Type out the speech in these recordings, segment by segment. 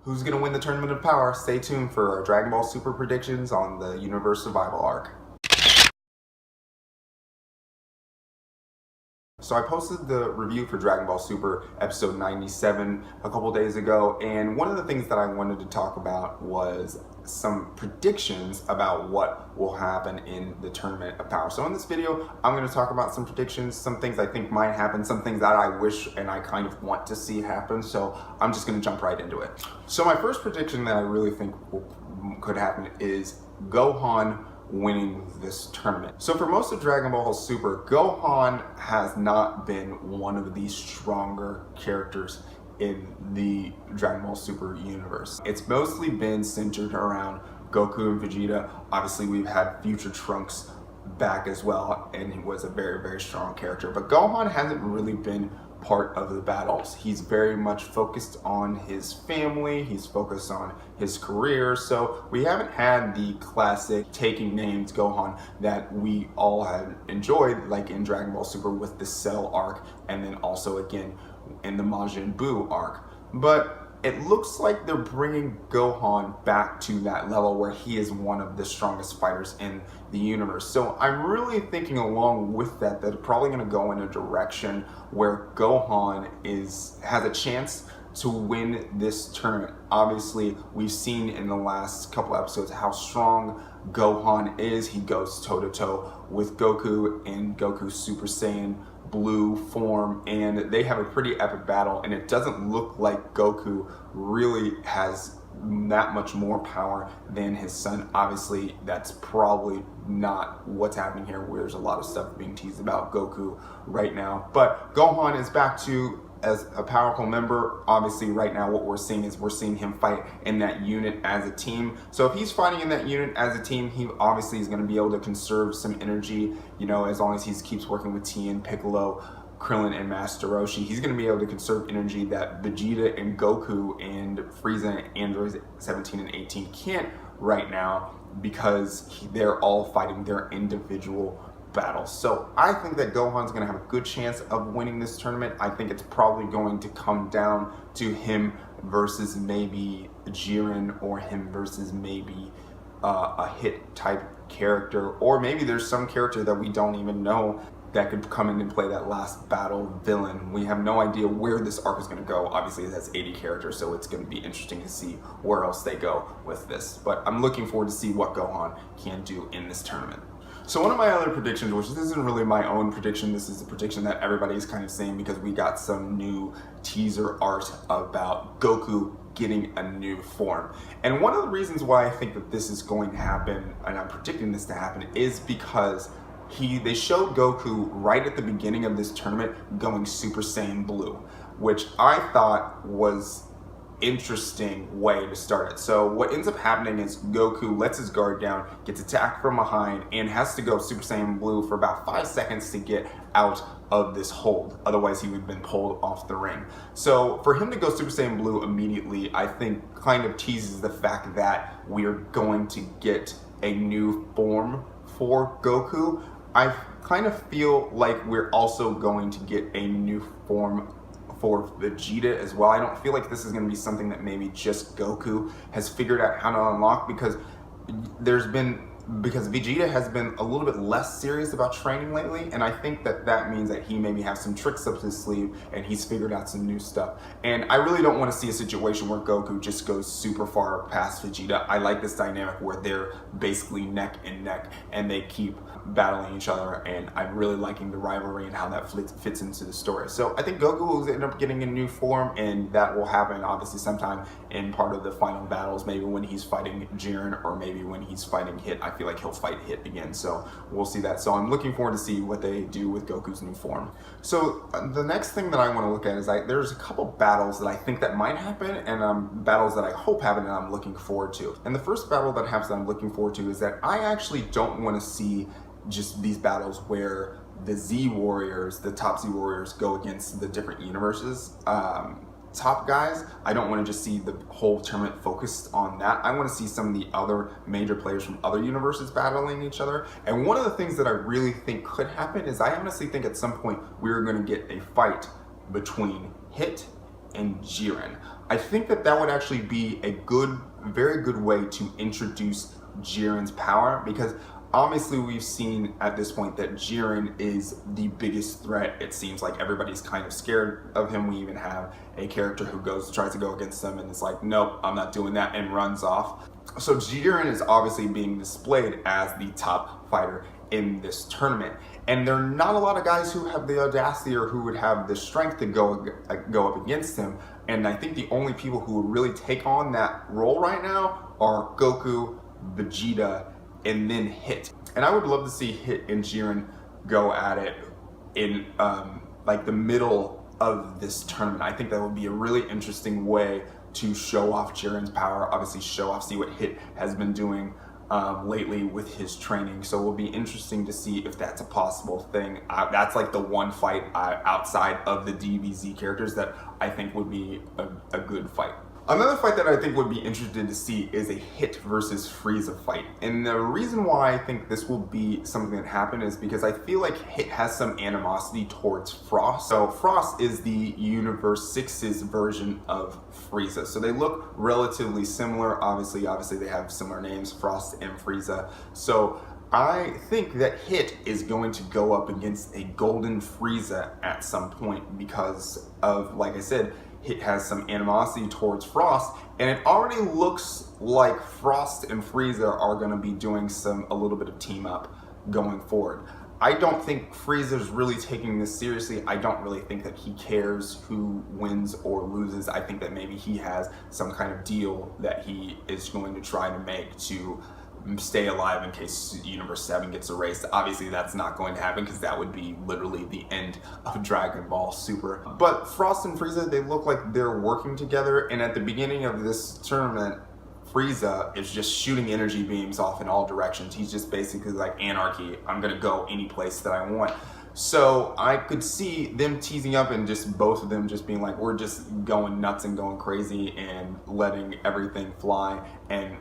Who's going to win the Tournament of Power? Stay tuned for our Dragon Ball Super predictions on the Universe Survival arc. So I posted the review for Dragon Ball Super episode 97 a couple days ago, and one of the things that I wanted to talk about was some predictions about what will happen in the Tournament of Power. So in this video, I'm going to talk about some predictions, some things I think might happen, some things that I wish and I kind of want to see happen. So I'm just going to jump right into it. So my first prediction that I really think could happen is Gohan winning this tournament. So for most of Dragon Ball Super, Gohan has not been one of the stronger characters in the Dragon Ball Super universe. It's mostly been centered around Goku and Vegeta. Obviously, we've had Future Trunks back as well, and he was a very, very strong character. But Gohan hasn't really been part of the battles. He's very much focused on his family, he's focused on his career, so we haven't had the classic taking names Gohan that we all had enjoyed, like in Dragon Ball Super with the Cell arc, and then also again in the Majin Buu arc. But it looks like they're bringing Gohan back to that level where he is one of the strongest fighters in the universe. So I'm really thinking along with that they're probably going to go in a direction where Gohan has a chance to win this tournament. Obviously, we've seen in the last couple episodes how strong Gohan is. He goes toe-to-toe with Goku in Goku's Super Saiyan Blue form, and they have a pretty epic battle, and it doesn't look like Goku really has that much more power than his son. Obviously, that's probably not what's happening here, where there's a lot of stuff being teased about Goku right now. But Gohan is back to as a powerful member. Obviously, right now what we're seeing is we're seeing him fight in that unit as a team. So if he's fighting in that unit as a team, he obviously is going to be able to conserve some energy, you know, as long as he keeps working with Tien, Piccolo, Krillin, and Master Roshi. He's going to be able to conserve energy that Vegeta and Goku and Frieza and Androids 17 and 18 can't right now, because they're all fighting their individual battles. So I think that Gohan's going to have a good chance of winning this tournament. I think it's probably going to come down to him versus maybe Jiren, or him versus maybe a hit type character, or maybe there's some character that we don't even know that could come in and play that last battle villain. We have no idea where this arc is going to go. Obviously, it has 80 characters, so it's going to be interesting to see where else they go with this. But I'm looking forward to see what Gohan can do in this tournament. So one of my other predictions, which this isn't really my own prediction, this is a prediction that everybody's kind of saying because we got some new teaser art about Goku getting a new form. And one of the reasons why I think that this is going to happen, and I'm predicting this to happen, is because they showed Goku right at the beginning of this tournament going Super Saiyan Blue, which I thought was interesting way to start it. So what ends up happening is Goku lets his guard down, gets attacked from behind, and has to go Super Saiyan Blue for about 5 seconds to get out of this hold. Otherwise, he would have been pulled off the ring. So for him to go Super Saiyan Blue immediately, I think kind of teases the fact that we are going to get a new form for Goku. I kind of feel like we're also going to get a new form for Vegeta as well. I don't feel like this is going to be something that maybe just Goku has figured out how to unlock, because Vegeta has been a little bit less serious about training lately, and I think that means that he maybe has some tricks up his sleeve and he's figured out some new stuff. And I really don't want to see a situation where Goku just goes super far past Vegeta. I like this dynamic where they're basically neck and neck and they keep battling each other, and I'm really liking the rivalry and how that fits into the story. So I think Goku will end up getting a new form, and that will happen obviously sometime in part of the final battles, maybe when he's fighting Jiren, or maybe when he's fighting Hit. I feel like he'll fight Hit again, so we'll see that. So I'm looking forward to see what they do with Goku's new form. So the next thing that I want to look at is there's a couple battles that I think that might happen, and battles that I hope happen and I'm looking forward to. And the first battle that happens that I'm looking forward to is that I actually don't want to see just these battles where the Z Warriors, the top Z Warriors, go against the different universes. Top guys, I don't want to just see the whole tournament focused on that. I want to see some of the other major players from other universes battling each other. And one of the things that I really think could happen is I honestly think at some point we're going to get a fight between Hit and Jiren. I think that that would actually be a very good way to introduce Jiren's power, because obviously we've seen at this point that Jiren is the biggest threat. It seems like everybody's kind of scared of him. We even have a character who tries to go against him and it's like, nope, I'm not doing that, and runs off. So Jiren is obviously being displayed as the top fighter in this tournament, and there are not a lot of guys who have the audacity or who would have the strength to go up against him. And I think the only people who would really take on that role right now are Goku, Vegeta, and then Hit. And I would love to see Hit and Jiren go at it in like the middle of this tournament. I think that would be a really interesting way to show off Jiren's power, obviously see what Hit has been doing lately with his training. So it will be interesting to see if that's a possible thing. That's like the one fight outside of the DBZ characters that I think would be a good fight. Another fight that I think would be interesting to see is a Hit versus Frieza fight. And the reason why I think this will be something that happened is because I feel like Hit has some animosity towards Frost. So Frost is the Universe 6's version of Frieza. So they look relatively similar. Obviously they have similar names, Frost and Frieza. So I think that Hit is going to go up against a Golden Frieza at some point because of, like I said, Hit has some animosity towards Frost, and it already looks like Frost and Frieza are going to be doing a little bit of team up going forward. I don't think Frieza's really taking this seriously. I don't really think that he cares who wins or loses. I think that maybe he has some kind of deal that he is going to try to make to stay alive in case Universe 7 gets erased. Obviously that's not going to happen because that would be literally the end of Dragon Ball Super. But Frost and Frieza, they look like they're working together, and at the beginning of this tournament, Frieza is just shooting energy beams off in all directions. He's just basically like, anarchy, I'm gonna go any place that I want. So I could see them teasing up and just both of them just being like, we're just going nuts and going crazy and letting everything fly, and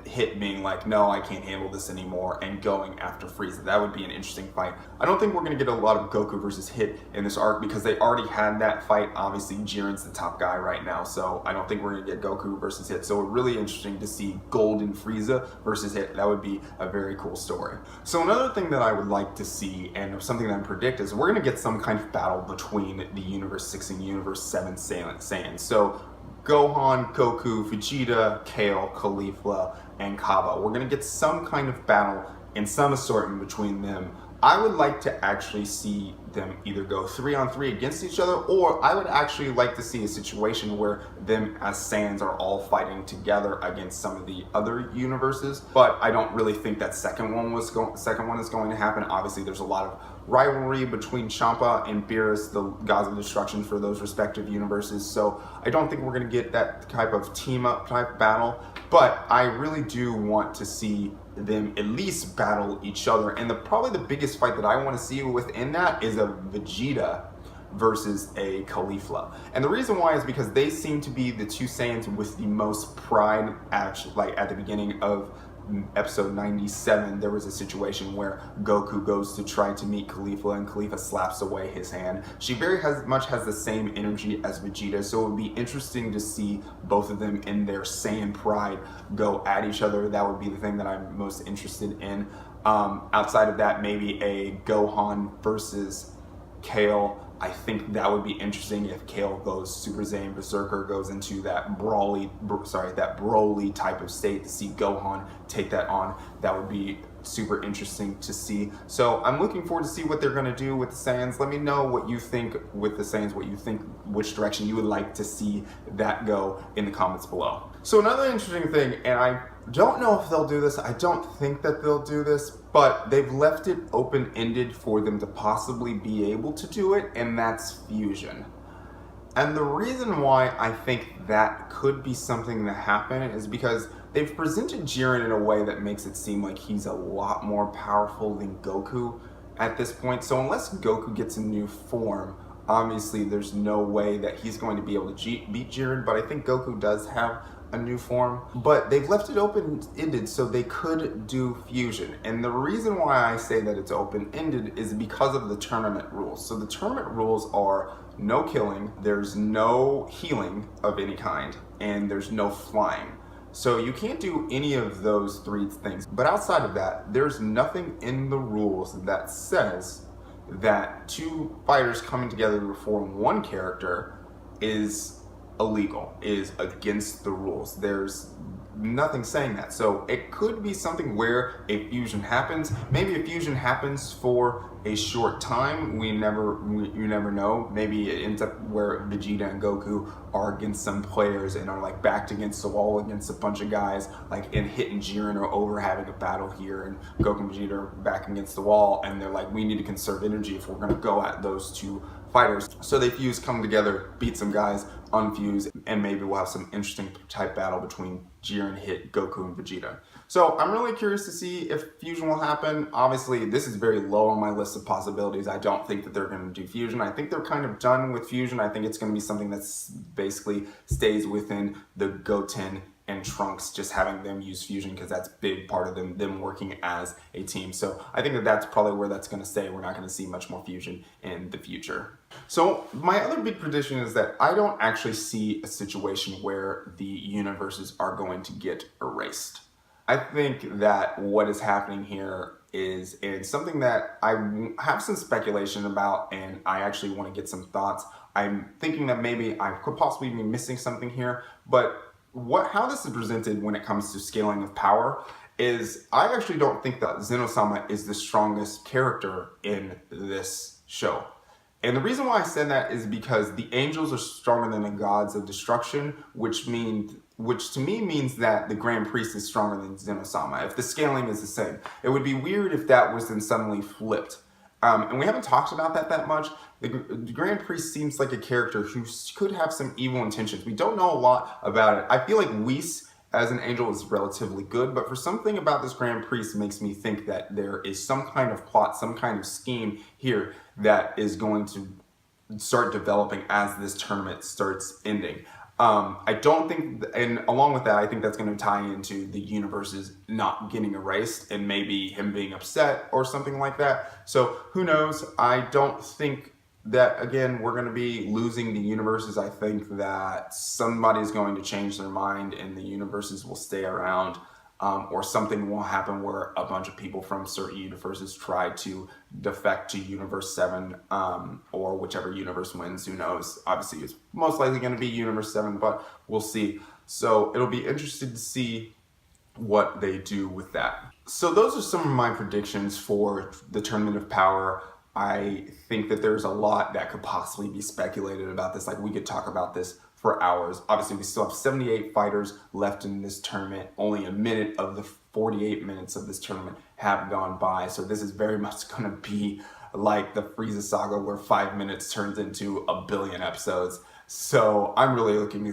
Hit being like, no, I can't handle this anymore, and going after Frieza. That would be an interesting fight. I don't think we're going to get a lot of Goku versus Hit in this arc because they already had that fight. Obviously, Jiren's the top guy right now, so I don't think we're going to get Goku versus Hit. So it's really interesting to see Golden Frieza versus Hit. That would be a very cool story. So another thing that I would like to see, and something that I predict, is we're going to get some kind of battle between the Universe 6 and Universe 7 Saiyans. So Gohan, Goku, Vegeta, Kale, Caulifla, and Kaba. We're going to get some kind of battle and some assortment between them. I would like to actually see them either go 3-on-3 against each other, or I would actually like to see a situation where them as Saiyans are all fighting together against some of the other universes. But I don't really think that second one is going to happen. Obviously, there's a lot of rivalry between Champa and Beerus, the gods of destruction for those respective universes. So I don't think we're going to get that type of team up type battle. But I really do want to see them at least battle each other. And probably the biggest fight that I want to see within that is a Vegeta versus a Caulifla. And the reason why is because they seem to be the two Saiyans with the most pride. Actually, like at the beginning of episode 97, there was a situation where Goku goes to try to meet Caulifla, and Caulifla slaps away his hand. She very much has the same energy as Vegeta, so it would be interesting to see both of them in their Saiyan pride go at each other. That would be the thing that I'm most interested in. Outside of that, maybe a Gohan versus Kale. I think that would be interesting if Kale goes Super Saiyan Berserker, goes into that Broly type of state, to see Gohan take that on. That would be super interesting to see. So I'm looking forward to see what they're going to do with the Saiyans. Let me know what you think with the Saiyans, what you think, which direction you would like to see that go in the comments below. So another interesting thing, and I don't know if they'll do this, I don't think that they'll do this, but they've left it open-ended for them to possibly be able to do it, and that's fusion. And the reason why I think that could be something to happen is because they've presented Jiren in a way that makes it seem like he's a lot more powerful than Goku at this point. So unless Goku gets a new form, obviously there's no way that he's going to be able to beat Jiren, but I think Goku does have a new form, but they've left it open-ended so they could do fusion. And the reason why I say that it's open-ended is because of the tournament rules. So the tournament rules are no killing, there's no healing of any kind, and there's no flying. So you can't do any of those three things. But outside of that, there's nothing in the rules that says that two fighters coming together to form one character is illegal, is against the rules. There's nothing saying that. So it could be something where a fusion happens. Maybe a fusion happens for a short time. You never know. Maybe it ends up where Vegeta and Goku are against some players and are like backed against the wall against a bunch of guys, like in Hit and Jiren are over having a battle here, and Goku and Vegeta are back against the wall, and they're like, we need to conserve energy if we're gonna go at those two fighters. So they fuse, come together, beat some guys, unfuse, and maybe we'll have some interesting type battle between Jiren, Hit, Goku, and Vegeta. So I'm really curious to see if fusion will happen. Obviously, this is very low on my list of possibilities. I don't think that they're going to do fusion. I think they're kind of done with fusion. I think it's going to be something that's basically stays within the Goten and Trunks, just having them use fusion because that's a big part of them working as a team. So I think that that's probably where that's going to stay. We're not going to see much more fusion in the future. So my other big prediction is that I don't actually see a situation where the universes are going to get erased. I think that what is happening here is, and something that I have some speculation about, and I actually want to get some thoughts. I'm thinking that maybe I could possibly be missing something here, but how this is presented when it comes to scaling of power is I actually don't think that Zeno-sama is the strongest character in this show. And the reason why I said that is because the angels are stronger than the gods of destruction, which to me means that the Grand Priest is stronger than Zeno-sama, if the scaling is the same. It would be weird if that was then suddenly flipped. And we haven't talked about that much. The Grand Priest seems like a character who could have some evil intentions. We don't know a lot about it. I feel like Whis as an angel is relatively good, but for something about this Grand Priest makes me think that there is some kind of plot, some kind of scheme here that is going to start developing as this tournament starts ending. I don't think, and along with that, I think that's going to tie into the universes not getting erased and maybe him being upset or something like that. So who knows? I don't think that, again, we're going to be losing the universes. I think that somebody's going to change their mind and the universes will stay around. Or something will happen where a bunch of people from certain universes try to defect to Universe 7, or whichever universe wins, who knows. Obviously, it's most likely going to be Universe 7, but we'll see. So it'll be interesting to see what they do with that. So those are some of my predictions for the Tournament of Power. I think that there's a lot that could possibly be speculated about this. Like, we could talk about this for hours. Obviously, we still have 78 fighters left in this tournament. Only a minute of the 48 minutes of this tournament have gone by. So this is very much going to be like the Frieza saga, where 5 minutes turns into a billion episodes. So I'm really looking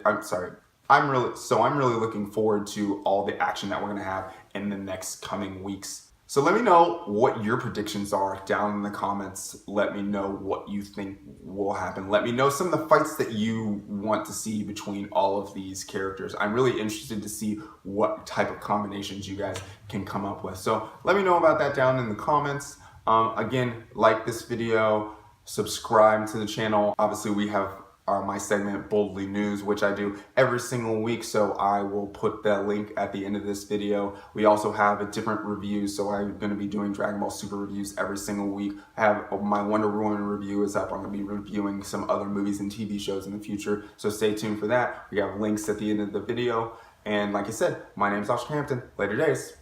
I'm really looking forward to all the action that we're going to have in the next coming weeks. So let me know what your predictions are down in the comments. Let me know what you think will happen. Let me know some of the fights that you want to see between all of these characters. I'm really interested to see what type of combinations you guys can come up with. So let me know about that down in the comments. Again, like this video, subscribe to the channel. Obviously, we have my segment Boldly News, which I do every single week, so I will put that link at the end of this video. We also have a different review, so I'm going to be doing Dragon Ball Super reviews every single week. I have my Wonder Woman review is up. I'm going to be reviewing some other movies and TV shows in the future, so stay tuned for that. We have links at the end of the video, and like I said, my name is Oscar Hampton. Later days.